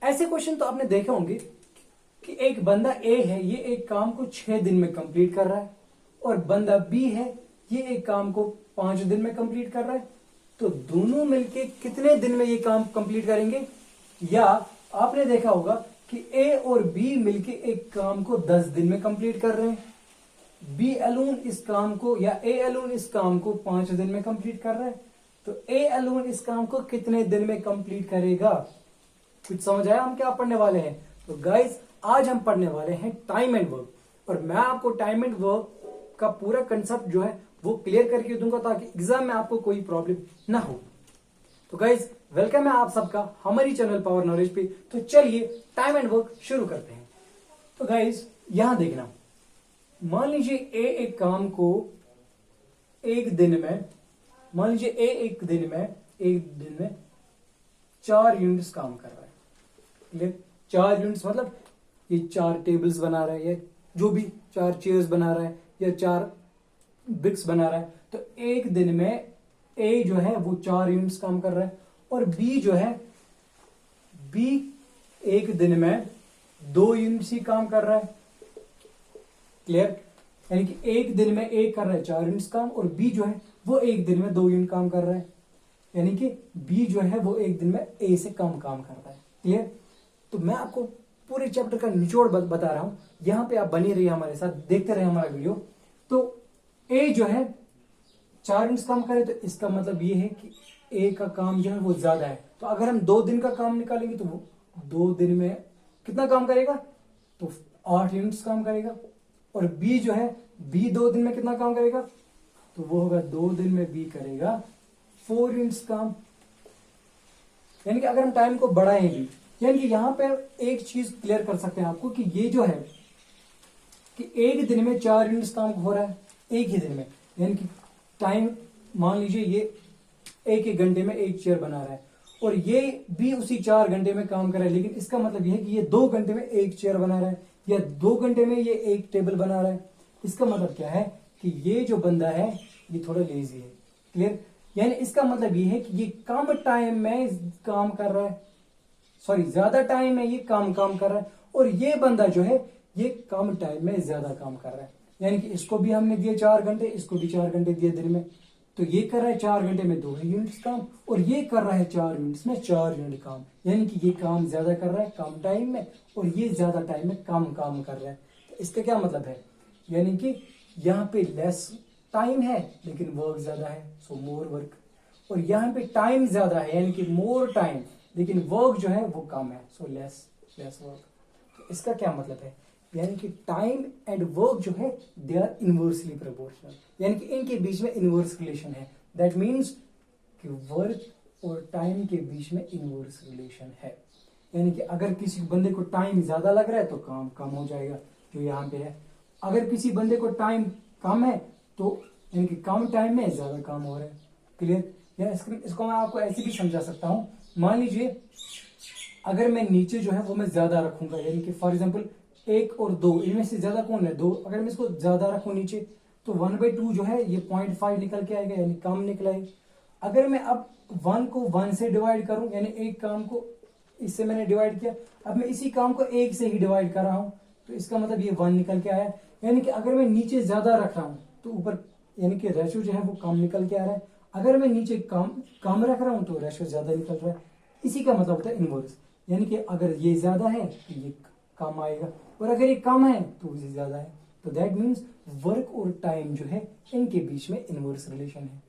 ऐसे क्वेश्चन तो आपने देखे होंगे कि एक बंदा ए है, ये एक काम को 6 दिन में कंप्लीट कर रहा है, और बंदा बी है, ये एक काम को 5 दिन में कंप्लीट कर रहा है। तो दोनों मिलके कितने दिन में ये काम कंप्लीट करेंगे? या आपने देखा होगा कि ए और बी मिलके एक काम को 10 दिन में कंप्लीट कर रहे हैं, बी अलोन इस काम को या ए अलोन इस काम को 5 दिन में कंप्लीट कर रहा है। तो ए अलोन इस काम को कितने दिन में कंप्लीट करेगा? कुछ समझ आया हम क्या पढ़ने वाले हैं? तो गाइस आज हम पढ़ने वाले हैं टाइम एंड वर्क, और मैं आपको टाइम एंड वर्क का पूरा कंसेप्ट जो है वो क्लियर करके दूंगा ताकि एग्जाम में आपको कोई प्रॉब्लम ना हो। तो गाइस वेलकम है आप सबका हमारी चैनल पावर नॉलेज पे। तो चलिए टाइम एंड वर्क शुरू करते हैं। तो गाइस यहां देखना, मान लीजिए ए एक काम को एक दिन में, मान लीजिए ए एक दिन में 4 यूनिट्स काम कर रहा है। क्लियर? 4 यूनिट्स मतलब ये 4 टेबल्स बना रहा है, या जो भी 4 चेयर्स बना रहा है, या 4 ब्रिक्स बना रहा है। तो एक दिन में ए जो है वो 4 यूनिट्स काम कर रहा है, और बी जो है, बी एक दिन में 2 यूनिट्स ही काम कर रहा है। क्लियर? यानी कि एक दिन में ए कर रहा है 4 यूनिट्स काम, और बी जो है वो एक दिन में 2 यूनिट काम कर रहा है। यानी कि बी जो है वो एक दिन में ए से कम काम करता है। क्लियर? तो मैं आपको पूरे चैप्टर का निचोड़ बता रहा हूं, यहां पे आप बने रहिए हमारे साथ, देखते रहे हमारा वीडियो। तो ए जो है 4 यूनिट्स काम करे, तो इसका मतलब ये है कि ए का काम जो है वो ज्यादा है। तो अगर हम 2 दिन का काम निकालेंगे तो वो 2 दिन में कितना काम करेगा? तो 8 यूनिट्स काम करेगा। और बी जो है, बी 2 दिन में कितना काम करेगा? तो वो होगा 2 दिन में बी करेगा 4 यूनिट्स काम। यानी कि अगर हम टाइम को बढ़ाएं भी, यानी कि यहां पर एक चीज क्लियर कर सकते हैं आपको कि ये जो है कि एक दिन में 4 यूनिट्स काम हो रहा है एक ही दिन में। यानी कि टाइम मान लीजिए ये एक एक घंटे में एक चेयर बना रहा है, और ये भी उसी 4 घंटे में काम कर रहा है। लेकिन इसका मतलब यह है कि ये 2 घंटे में एक चेयर बना रहा है, या 2 घंटे में ये एक टेबल बना रहा है। इसका मतलब क्या है कि ये जो बंदा है ये थोड़ा लेजी है। क्लियर? यानी इसका मतलब ये है कि ये कम टाइम में काम कर रहा है, सॉरी ज्यादा टाइम में ये काम कर रहा है, और ये बंदा जो है ये कम टाइम में ज्यादा काम कर रहा है। यानी कि इसको भी हमने दिए 4 घंटे, इसको भी 4 घंटे दिए दिन में। तो ये कर रहा है 4 घंटे में 2 यूनिट्स काम, और ये कर रहा है 4 यूनिट्स में 4 यूनिट काम। यानी कि ये काम ज्यादा कर रहा है कम टाइम में, और ये ज्यादा टाइम में कम काम कर रहा है। तो इसका क्या मतलब है? यानी कि यहाँ पे लेस टाइम है लेकिन वर्क ज्यादा है, सो मोर वर्क। और यहाँ पे टाइम ज्यादा है यानी कि मोर टाइम, लेकिन वर्क जो है वो कम है, सो लेस वर्क। तो इसका क्या मतलब है? यानी कि टाइम एंड वर्क जो है दे आर इनवर्सली प्रोपोर्शनल, यानी कि इनके बीच में इनवर्स रिलेशन है। दैट मीन्स कि वर्क और टाइम के बीच में इनवर्स रिलेशन है। यानी कि अगर किसी बंदे को टाइम ज्यादा लग रहा है तो काम कम हो जाएगा, जो यहाँ पे है। अगर किसी बंदे को टाइम कम है तो यानी कि कम टाइम में ज्यादा काम हो रहा है। क्लियर? या इसको मैं आपको ऐसे भी समझा सकता हूं। मान लीजिए अगर मैं नीचे जो है वो मैं ज्यादा रखूंगा, यानी कि फॉर एग्जांपल 1 और 2 इनमें से ज्यादा कौन है? 2। अगर मैं इसको ज्यादा रखूं नीचे तो 1/2 जो है ये 0.5 निकल के आएगा, यानी कम निकला है। अगर मैं अब 1 को 1 से डिवाइड करूं, यानी एक काम को इससे मैंने डिवाइड किया, अब मैं इसी काम को 1 से ही डिवाइड कर रहा हूं, तो इसका मतलब ये 1 निकल के आया। यानी कि अगर मैं नीचे ज्यादा रख रहा हूं तो ऊपर यानी कि रेशो जो है वो कम निकल के आ रहा है। अगर मैं नीचे कम रख रहा हूं तो रेशो ज्यादा निकल रहा है। इसी का मतलब होता है इनवर्स, यानी कि अगर ये ज्यादा है तो ये कम आएगा, और अगर ये कम है तो ये ज्यादा है। तो दैट मीन्स वर्क और टाइम जो है इनके बीच में इनवर्स रिलेशन है।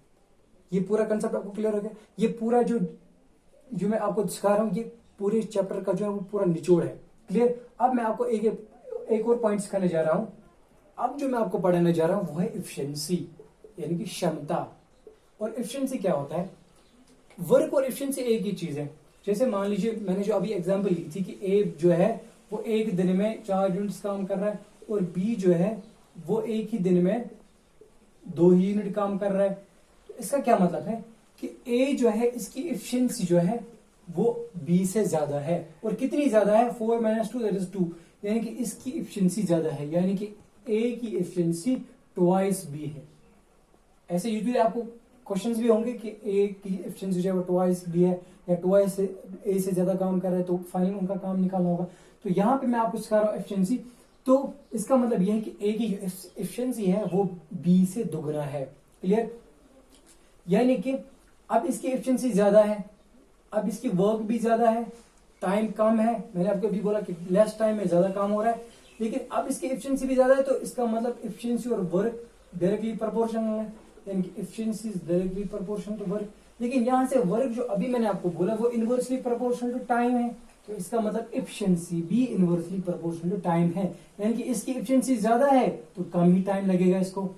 ये पूरा कंसेप्ट आपको क्लियर हो गया? ये पूरा जो मैं आपको सिखा रहा हूं ये पूरे चैप्टर का जो है वो पूरा निचोड़ है। क्लियर? अब मैं आपको एक और पॉइंट सिखाने जा रहा हूं। अब जो मैं आपको पढ़ाने जा रहा हूं वो है इफिशिएंसी, यानी कि क्षमता। और इफिशिएंसी क्या होता है? वर्क और इफिशिएंसी एक ही चीज है। जैसे मान लीजिए मैंने जो अभी एग्जांपल ली थी कि ए जो है वो एक दिन में 4 यूनिट्स काम कर रहा है, और बी जो है वो एक ही दिन में 2 ही यूनिट काम कर रहा है। तो इसका क्या मतलब है कि ए जो है इसकी इफिशिएंसी जो है वो बी से ज्यादा है। और कितनी ज्यादा है? 4 - 2 दैट इज 2, यानी कि इसकी इफिशिएंसी ज्यादा है, यानी कि ए की इफिशिएंसी ट्वाइस बी है। ऐसे यूजुअली आपको क्वेश्चंस भी होंगे कि ए की एफिशिएंसी जो है वो ट्वाइस बी है, या ट्वाइस ए से ज्यादा काम कर रहा है तो फाइनल उनका काम निकालना होगा। तो यहाँ पे मैं आपको सिखा रहा हूँ एफिशिएंसी। तो इसका मतलब यह है कि ए की जो एफिशिएंसी है वो बी से दुगना है। क्लियर? यानी कि अब इसकी एफिशिएंसी ज्यादा है, अब इसकी वर्क भी ज्यादा है, टाइम कम है। मैंने आपको अभी बोला कि लेस टाइम में ज्यादा काम हो रहा है, लेकिन अब इसकी एफिशिएंसी भी ज्यादा है, तो इसका मतलब एफिशिएंसी और वर्क डायरेक्टली प्रोपोर्शनल है, यानी कि efficiency is directly proportional to work. लेकिन यहां से वर्क जो अभी मैंने आपको बोला वो इनवर्सली प्रोपोर्शनल टू टाइम है, तो इसका मतलब एफिशिएंसी भी इनवर्सली प्रोपोर्शनल टू टाइम है, यानी कि इसकी एफिशिएंसी ज्यादा है तो कम ही टाइम लगेगा इसको।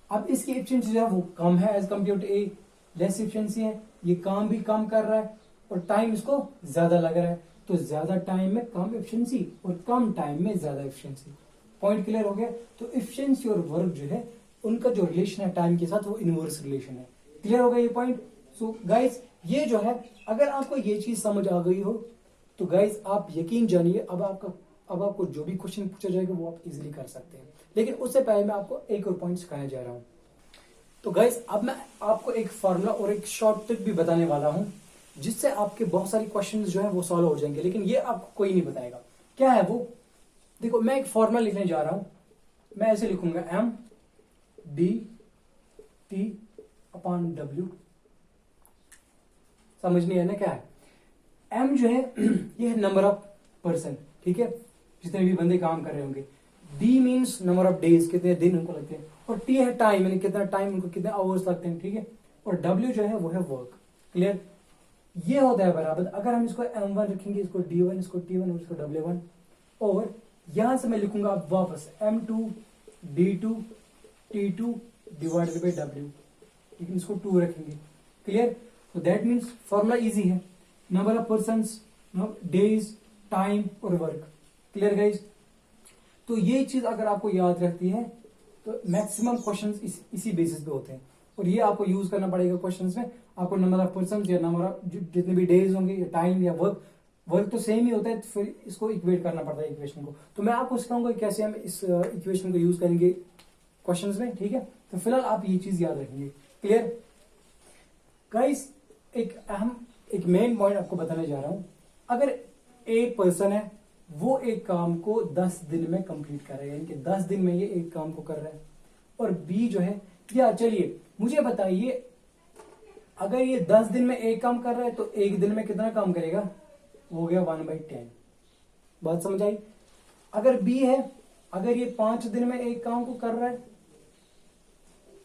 अब इसकी एफिशिएंसी जो है वो कम है as compare to a, less efficiency है, ये काम भी कम कर रहा है और टाइम इसको ज्यादा लग रहा है, तो ज्यादा टाइम में कम एफिशिएंसी और कम टाइम में ज्यादा एफिशिएंसी। पॉइंट क्लियर हो गया? तो एफिशिएंसी और वर्क जो है उनका जो रिलेशन है टाइम के साथ वो इनवर्स रिलेशन है। क्लियर हो गया ये पॉइंट? सो गाइस ये जो है अगर आपको ये चीज समझ आ गई हो तो गाइस आप यकीन जानिए अब आपको जो भी क्वेश्चन पूछा जाएगा वो आप इजीली कर सकते हैं। लेकिन उससे पहले मैं आपको एक और पॉइंट सिखाने जा रहा हूं। तो गाइस अब मैं आपको एक फॉर्मूला और एक शॉर्ट ट्रिक भी बताने वाला हूं जिससे आपके बहुत सारी क्वेश्चंस जो है वो सॉल्व हो जाएंगे, लेकिन ये आपको कोई नहीं बताएगा। क्या है वो? देखो मैं एक फॉर्मूला लिखने जा रहा हूं, मैं ऐसे लिखूंगा M D T upon W. समझ नहीं है ना क्या है? एम जो है ये है नंबर ऑफ पर्सन, ठीक है, जितने भी बंदे काम कर रहे होंगे। D means number of days, कितने दिन उनको लगते हैं, और टी है टाइम, यानी कितना टाइम उनको, कितने आवर्स लगते हैं, ठीक है। और डब्ल्यू जो है वो है वर्क। क्लियर? ये होता है बराबर, अगर हम इसको M1 रखेंगे, इसको D1, इसको T1 और इसको W1, और यहां से मैं लिखूंगा अब वापस M2 D2 T2 divided by W, लेकिन इसको 2 रखेंगे। क्लियर? तो दैट मीन्स फॉर्मूला इजी है, number of persons, days, time और वर्क। Clear guys? तो ये चीज अगर आपको याद रहती है तो मैक्सिमम क्वेश्चंस इसी बेसिस पे होते हैं, और ये आपको यूज करना पड़ेगा क्वेश्चंस में। आपको नंबर ऑफ पर्सन या नंबर ऑफ जितने भी डेज होंगे या टाइम या वर्क तो सेम ही होता है, तो फिर इसको इक्वेट करना पड़ता है इक्वेशन को। तो मैं आपको सिखाऊंगा कैसे हम इस इक्वेशन को यूज करेंगे क्वेश्चंस में, ठीक है। तो फिलहाल आप ये चीज याद रखेंगे। Clear guys? एक मेन पॉइंट आपको बताने जा रहा हूं। अगर एक पर्सन है वो एक काम को 10 दिन में कंप्लीट कर रहा है, यानी कि 10 दिन में ये एक काम को कर रहा है, और बी जो है, या चलिए मुझे बताइए अगर ये 10 दिन में एक काम कर रहा है तो एक दिन में कितना काम करेगा? हो गया 1/10। बात समझ आई? अगर बी है, अगर ये 5 दिन में एक काम को कर रहा है,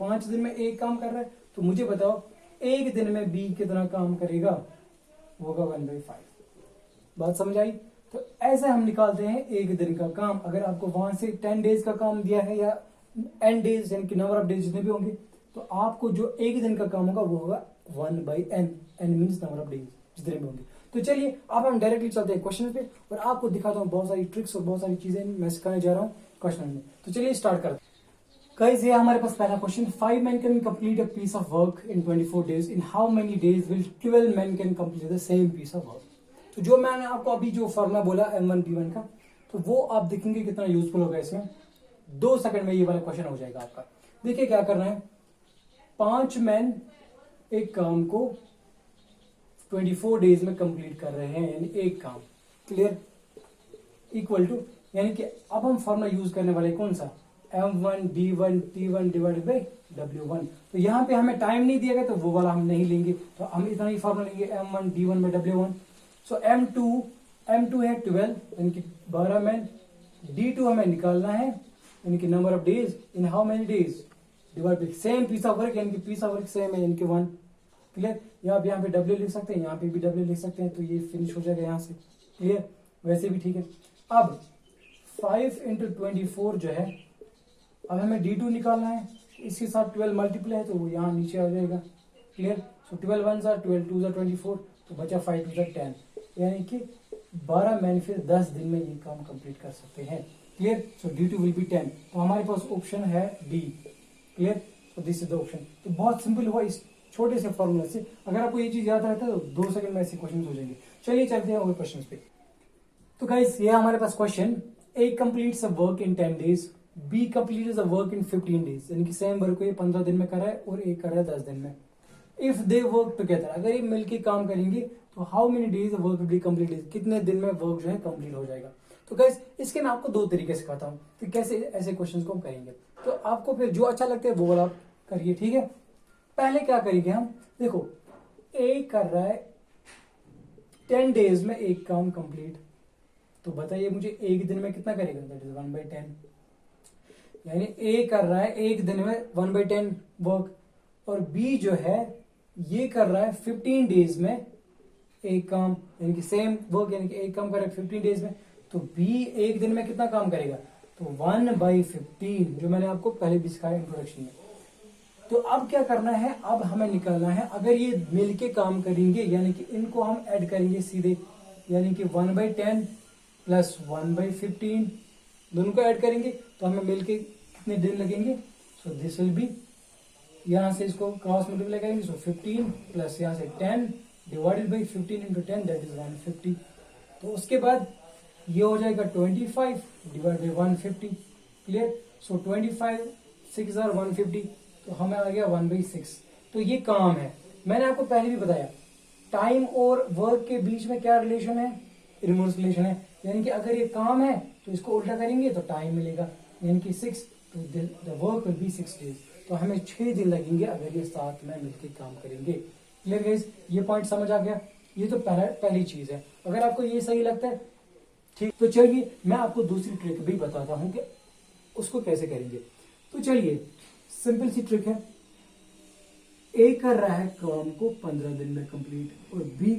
5 दिन में एक काम कर रहा है, तो मुझे बताओ एक दिन में बी कितना काम करेगा? होगा 1/5। बात समझ आई? तो ऐसे हम निकालते हैं एक दिन का काम। अगर आपको वहां से 10 डेज का काम दिया है या n डेज, यानी कि नंबर ऑफ डेज जितने भी होंगे, तो आपको जो एक दिन का काम होगा वो होगा 1/n। n means number of days जितने भी होंगे। तो चलिए अब हम डायरेक्टली चलते हैं क्वेश्चन पे, और आपको दिखाता हूँ बहुत सारी ट्रिक्स और बहुत सारी चीजें मैं सिखाने जा रहा हूँ क्वेश्चन में। तो चलिए स्टार्ट करते हैं। गाइस ये हमारे पास पहला question, 5 men can complete a piece of work in 24 days. In how many days will 12 men can complete the same piece of work? तो जो मैंने आपको अभी जो फॉर्मूला बोला M1 B1 का, तो वो आप देखेंगे कितना यूजफुल होगा इसमें। 2 सेकंड में ये वाला क्वेश्चन हो जाएगा आपका। देखिए क्या करना है, 5 मैन एक काम को 24 डेज में कंप्लीट कर रहे हैं, यानी एक काम। क्लियर? इक्वल टू, यानी कि अब हम फॉर्मूला यूज करने वाले कौन सा? M1 D1 T1 divided by W1। तो यहाँ पे हमें टाइम नहीं दिया गया तो वो वाला हम नहीं लेंगे, तो हम इतना ही फॉर्मूला लेंगे M1 D1 by W1। So M2 है 12, यानी कि 12 मैन। D2 हमें निकालना है, यानी कि number of days in how many days divide by same piece of work, यानी कि पीस ऑफ वर्क सेम है, यानी कि 1। क्लियर? यहाँ पे W लिख सकते हैं, यहाँ पे भी W लिख सकते हैं, तो ये फिनिश हो जाएगा यहाँ से। क्लियर? वैसे भी ठीक है। अब 5 × 24 जो है, अब हमें D2 निकालना है, इसके साथ 12 मल्टीप्लाई है तो वो यहाँ नीचे आ जाएगा। क्लियर? सो 12 1 12 2 24, तो बचा 5 2 10, यानी कि 12 मैन फिर 10 दिन में ये काम कंप्लीट कर सकते हैं। Clear? So D2 will be 10। तो हमारे पास ऑप्शन है D. Clear? So this is the option. तो बहुत सिंपल हुआ इस छोटे से फॉर्मूला से। अगर आपको ये चीज याद रहता है तो 2 सेकंड में ऐसे क्वेश्चन हो जाएंगे। चलिए चलते हैं और क्वेश्चन पे। तो गाइस ये हमारे पास question, A completes a work in 10 days, B completes a work in 15 days, यानी कि सेम वर्क को ये 15 दिन में कर रहा है और एक कर रहा है 10 दिन में। इफ दे वर्क टुगेदर, अगर ये मिलके काम करेंगे तो how many days work will be complete, कितने दिन में वर्क जो है कंप्लीट हो जाएगा। तो गाइस इसके मैं आपको दो तरीके सिखाता हूँ कि कैसे ऐसे क्वेश्चन को हम करेंगे। तो आपको फिर जो अच्छा लगता है वो वाला आप करिए, ठीक है। पहले क्या करेंगे हम, देखो ए कर रहा है 10 डेज में एक काम कंप्लीट, तो बताइए मुझे एक दिन में कितना करेगा, दैट इज 1/10, यानी ए कर रहा है एक दिन में 1/10 वर्क, और बी जो है ये कर रहा है 15 डेज में एक काम, यानी कि सेम वर्क, यानी कि एक काम कर रहा है 15 डेज में, तो बी एक दिन में कितना काम करेगा, तो 1/15, जो मैंने आपको पहले भी सिखाया इंट्रोडक्शन में। तो अब क्या करना है, अब हमें निकालना है अगर ये मिलके काम करेंगे, यानी कि इनको हम ऐड करेंगे सीधे, यानी कि 1/10 प्लस 1/15 दोनों को ऐड करेंगे तो हमें मिलके कितने दिन लगेंगे, सो दिस विल बी, यहां से इसको क्रॉस मल्टीप्लाई करेंगे, सो 15 प्लस यहां से 10 divided by 15 into 10 that is 150। तो उसके बाद ये हो जाएगा 25 divide by 150, clear. So 25 6 are 150, तो हमें आ गया 1/6। तो ये काम है, मैंने आपको पहले भी बताया टाइम और वर्क के बीच में क्या रिलेशन है, इनवर्स रिलेशन है, यानी कि अगर ये काम है तो इसको उल्टा करेंगे तो टाइम मिलेगा, यानी कि 6, तो the work will be 6 days, तो हमें 6 दिन लगेंगे अगर ये साथ में मिलकर काम करेंगे। क्लियर गाइस, ये पॉइंट समझ आ गया। ये तो पहली चीज है, अगर आपको ये सही लगता है ठीक, तो चलिए मैं आपको दूसरी ट्रिक भी बताता हूं कि उसको कैसे करेंगे। तो चलिए सिंपल सी ट्रिक है, ए कर रहा है काम को 15 दिन में कंप्लीट, और बी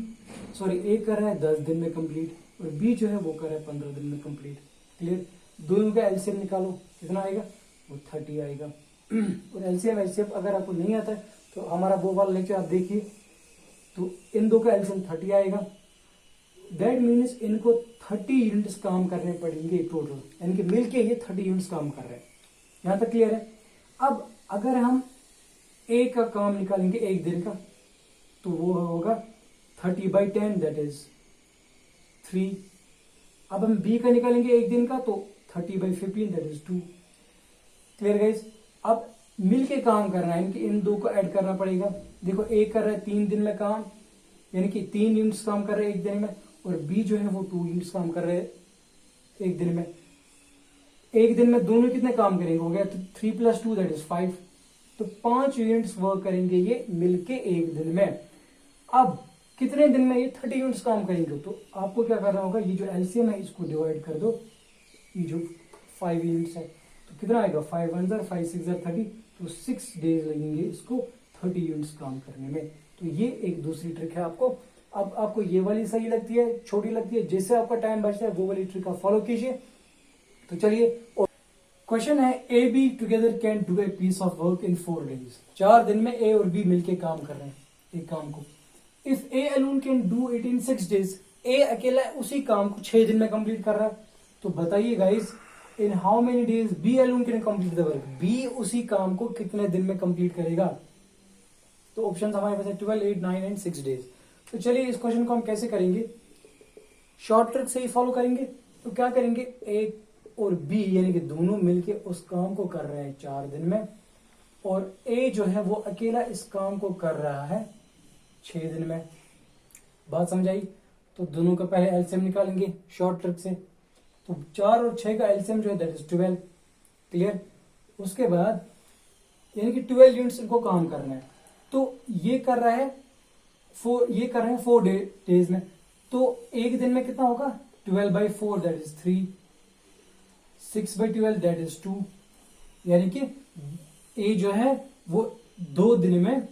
ए कर रहा है 10 दिन में कंप्लीट, और बी जो है वो कर रहा है 15 दिन में कंप्लीट। क्लियर, दोनों का एलसीएम निकालो, कितना आएगा, वो 30 आएगा। और एलसीएम अगर आपको नहीं आता है तो हमारा वो वाला लेक्चर आप देखिए, तो इन दो का एलसीएम 30 आएगा। दैट मीन्स इनको 30 यूनिट्स काम करने पड़ेंगे टोटल, यानी कि मिलके ये 30 यूनिट्स काम कर रहे हैं। यहां तक क्लियर है। अब अगर हम ए का काम निकालेंगे एक दिन का, तो वो होगा 30/10 दैट इज 3। अब हम बी का निकालेंगे एक दिन का, तो 30/15 दैट इज 2। क्लियर गाइस, अब मिलके काम करना है, इनके इन दो को ऐड करना पड़ेगा। देखो ए कर रहा है 3 दिन में काम, यानी कि 3 यूनिट्स काम कर रहे हैं एक दिन में, और बी जो है वो 2 यूनिट्स काम कर रहे हैं एक दिन में। एक दिन में दोनों कितने काम करेंगे, हो गया 3 + 2 दैट इज 5, तो 5 यूनिट्स वर्क करेंगे ये मिलके एक दिन में। अब कितने दिन में ये 30 यूनिट्स काम करेंगे, तो आपको क्या करना होगा, ये जो एलसीएम है इसको डिवाइड कर दो, ये जो 5 यूनिट्स है, तो कितना आएगा, 5 1 जार 5 6 जार 30, तो 6 डेज लगेंगे इसको 30 यूनिट्स काम करने में। तो ये एक दूसरी ट्रिक है आपको। अब आपको ये वाली सही लगती है, छोटी लगती है, जैसे आपका टाइम बचता है वो वाली ट्रिक आप फॉलो कीजिए। तो चलिए क्वेश्चन है, A B together can do a piece of work in 4 days. 4 दिन में ए और बी मिलके काम कर रहे हैं एक काम को। If A alone can do it in 6 days, A अकेला उसी काम को 6 दिन में कंप्लीट कर रहा है, तो बताइए guys in how many days B alone can complete the work, B उसी काम को कितने दिन में कंप्लीट करेगा। तो ऑप्शन हमारे पास है 12, 8, 9 एंड 6 डेज। तो चलिए इस क्वेश्चन को हम कैसे करेंगे, शॉर्ट ट्रिक से ही फॉलो करेंगे। तो क्या करेंगे, ए और बी यानी कि दोनों मिलके उस काम को कर रहे हैं 4 दिन में, और ए जो है वो अकेला इस काम को कर रहा है 6 दिन में। बात समझ आई। तो दोनों का पहले एलसीएम निकालेंगे शॉर्ट ट्रिक से, तो 4 और 6 का एलसीएम जो है दैट इज 12। क्लियर, उसके बाद यानी कि 12 यूनिट्स इनको काम करना है, तो ये कर रहा है 4 डेज में, तो एक दिन में कितना होगा, 12/4 दैट इज 3, 6/12 दैट इज 2, यानी कि ए जो है वो 2 दिन में,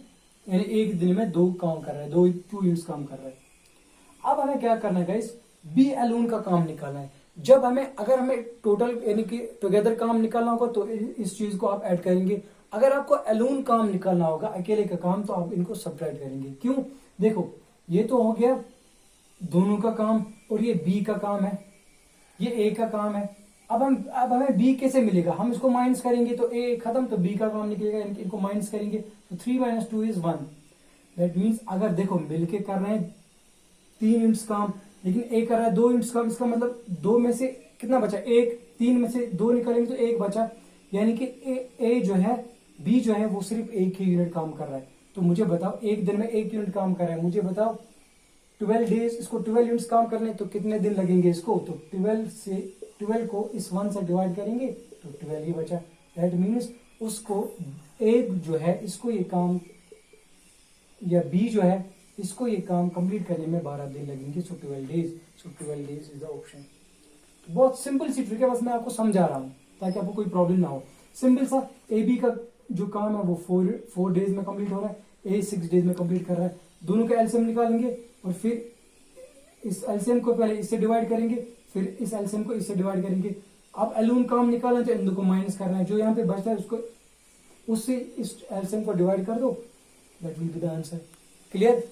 यानी एक दिन में 2 काम कर रहा है, 2 यूनिट्स काम कर रहा है। अब हमें क्या करना है गाइस, बी अलोन का काम निकालना है। जब अगर हमें टोटल यानी कि टुगेदर काम निकालना होगा तो इस चीज को आप ऐड करेंगे। अगर आपको अलोन काम निकालना होगा, अकेले का काम, तो आप इनको सब्ट्रैक्ट करेंगे। क्यों, देखो ये तो हो गया दोनों का काम, और ये बी का काम है, ये ए का काम है। अब हमें बी कैसे मिलेगा, हम इसको माइनस करेंगे तो ए खत्म, तो बी का काम निकलेगा, इनको माइनस करेंगे तो 3 - 2 इज 1। दैट मीन्स अगर देखो मिलके कर रहे हैं 3 यूनिट्स काम, लेकिन ए कर रहा है 2 यूनिट्स काम, इसका मतलब 2 में से कितना बचा, 1, 3 में से 2 निकालेंगे तो 1 बचा, यानी कि ए जो है, बी जो है वो सिर्फ 1 ही यूनिट काम कर रहा है। तो मुझे बताओ एक दिन में 1 यूनिट काम कर रहा है, मुझे बताओ 12 डेज, इसको 12 यूनिट्स काम करने तो कितने दिन लगेंगे इसको, तो 12 को इस 1 से डिवाइड करेंगे तो 12 ही बचा। दैट मीन्स उसको एक जो है इसको ये काम, या बी जो है इसको ये काम कंप्लीट करने में 12 दिन लगेंगे। सो 12 days, so 12 days is the option. बहुत सिंपल सी ट्रिक है, बस मैं आपको समझा रहा हूं ताकि आपको कोई प्रॉब्लम ना हो। सिंपल सा, ए बी का जो काम है वो 4 डेज में कंप्लीट हो रहा है, ए 6 डेज में कंप्लीट कर रहा है। दोनों का एलसीएम निकालेंगे और फिर इस एलसीएम को पहले इससे डिवाइड करेंगे, फिर इस एलसीएम को इससे डिवाइड करेंगे। अब एलून काम निकालना है तो इन दो को माइनस करना है, जो यहाँ पे बचता है उसको उससे इस एलसीएम को डिवाइड कर दो, that will be the answer. Clear?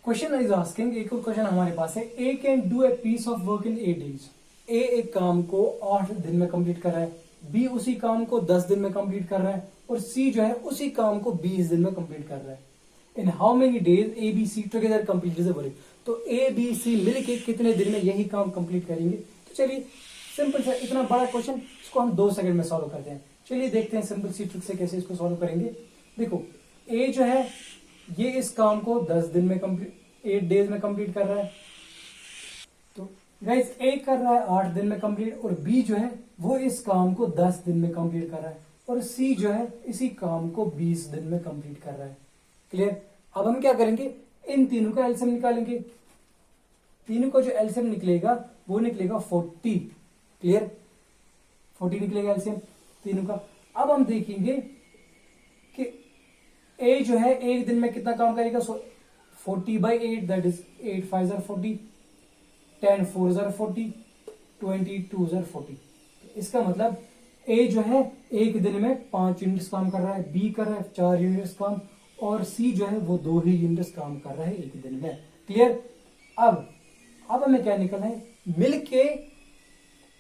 Question is asking, एक और क्वेश्चन हमारे पास है, A can do a piece of work in 8 days. A एक काम को 8 दिन में कंप्लीट कर रहा है, बी उसी काम को 10 दिन में कंप्लीट कर रहा है, और सी जो है उसी काम को 20 दिन में कंप्लीट कर रहा है। In how many days A B C together complete the work. तो ए बी सी मिलके कितने दिन में यही काम कंप्लीट करेंगे। तो चलिए सिंपल सा, इतना बड़ा क्वेश्चन इसको हम 2 सेकंड में सॉल्व करते हैं। चलिए देखते हैं सिंपल सी ट्रिक से कैसे इसको सॉल्व करेंगे। देखो ए जो है ये इस काम को 10 दिन में कंप्लीट, 8 डेज में कंप्लीट कर रहा है। तो गाइस ए कर रहा है 8 दिन में कंप्लीट, और बी जो है वो इस काम को 10 दिन में कंप्लीट कर रहा है, और सी जो है इसी काम को 20 दिन में कंप्लीट कर रहा है। क्लियर? अब हम क्या करेंगे, इन तीनों का एलसीएम निकालेंगे। तीनों का जो एलसीएम निकलेगा वो निकलेगा 40। क्लियर? 40 निकलेगा एलसीएम तीनों का। अब हम देखेंगे कि ए जो है एक दिन में कितना काम करेगा। 40/8 that is 8 5 jar 40, 10 4 jar 40, 22 jar 40। इसका मतलब ए जो है एक दिन में 5 यूनिट्स काम कर रहा है, बी कर रहा है 4 यूनिट्स काम, और सी जो है वो 2 ही यूनिट्स काम कर रहा है एक दिन में। क्लियर? अब हमें क्या निकलना है, मिलके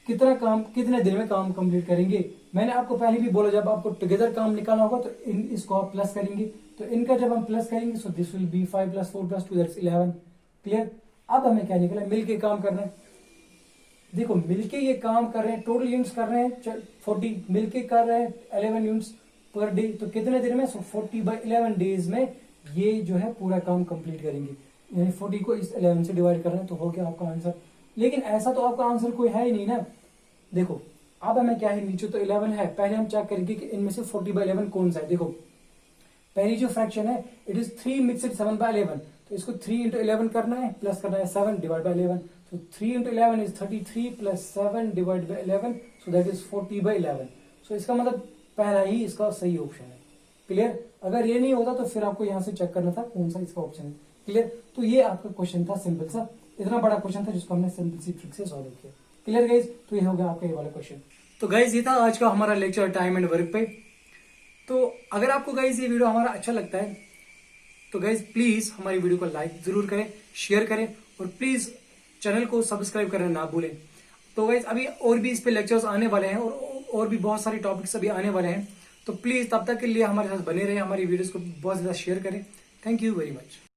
कितना काम कितने दिन में काम कंप्लीट करेंगे। मैंने आपको पहले भी बोला जब आपको टुगेदर काम निकालना होगा तो इसको आप प्लस करेंगे, तो इनका जब हम प्लस करेंगे so this will be 5 + 4 + 2 that's 11। Clear? अब हमें क्या निकला, मिलके काम करना है। देखो मिलके ये काम कर रहे हैं, टोटल यूनिट्स कर रहे हैं 40, मिलके कर रहे हैं 11 यूनिट्स पर डे। तो कितने दिन में, 40/11 डेज में ये जो है पूरा काम कंप्लीट करेंगे। यानी 40 को इस 11 से डिवाइड करना है तो हो गया आपका आंसर। लेकिन ऐसा तो आपका आंसर कोई है ही नहीं ना। देखो अब हमें क्या है, नीचे तो 11 है, पहले हम चेक करेंगे कि इनमें से 40/11 कौन सा है। देखो पहली जो फ्रैक्शन है इट इज 3 मिक्सड 7/11, तो इसको 3 × 11 करना है, प्लस करना है 7 / 11। तो 3 × 11 इज 33 + 7 / 11, सो दैट इज 40/11। सो इसका मतलब पहला ही इसका सही ऑप्शन है। क्लियर? अगर ये नहीं होता तो फिर आपको यहां से चेक करना था कौन सा इसका ऑप्शन है। क्लियर? तो ये आपका क्वेश्चन था सिंपल सा, इतना बड़ा क्वेश्चन था जिसको हमने सिंपल सी ट्रिक से सॉल्व किया। Clear guys? तो ये हो गया आपका ये वाला क्वेश्चन। तो गाइज ये था आज का हमारा लेक्चर टाइम एंड वर्क पे। तो अगर आपको गाइज ये वीडियो हमारा अच्छा लगता है तो गाइज प्लीज हमारी वीडियो को लाइक जरूर करें, शेयर करें, और प्लीज चैनल को सब्सक्राइब करना ना भूलें। तो गाइज अभी और भी इस पे लेक्चर्स आने वाले हैं, और भी बहुत सारे टॉपिक्स अभी आने वाले हैं। तो प्लीज तब तक के लिए हमारे साथ बने रहे, हमारी वीडियोस को बहुत ज्यादा शेयर करें। Thank you very much.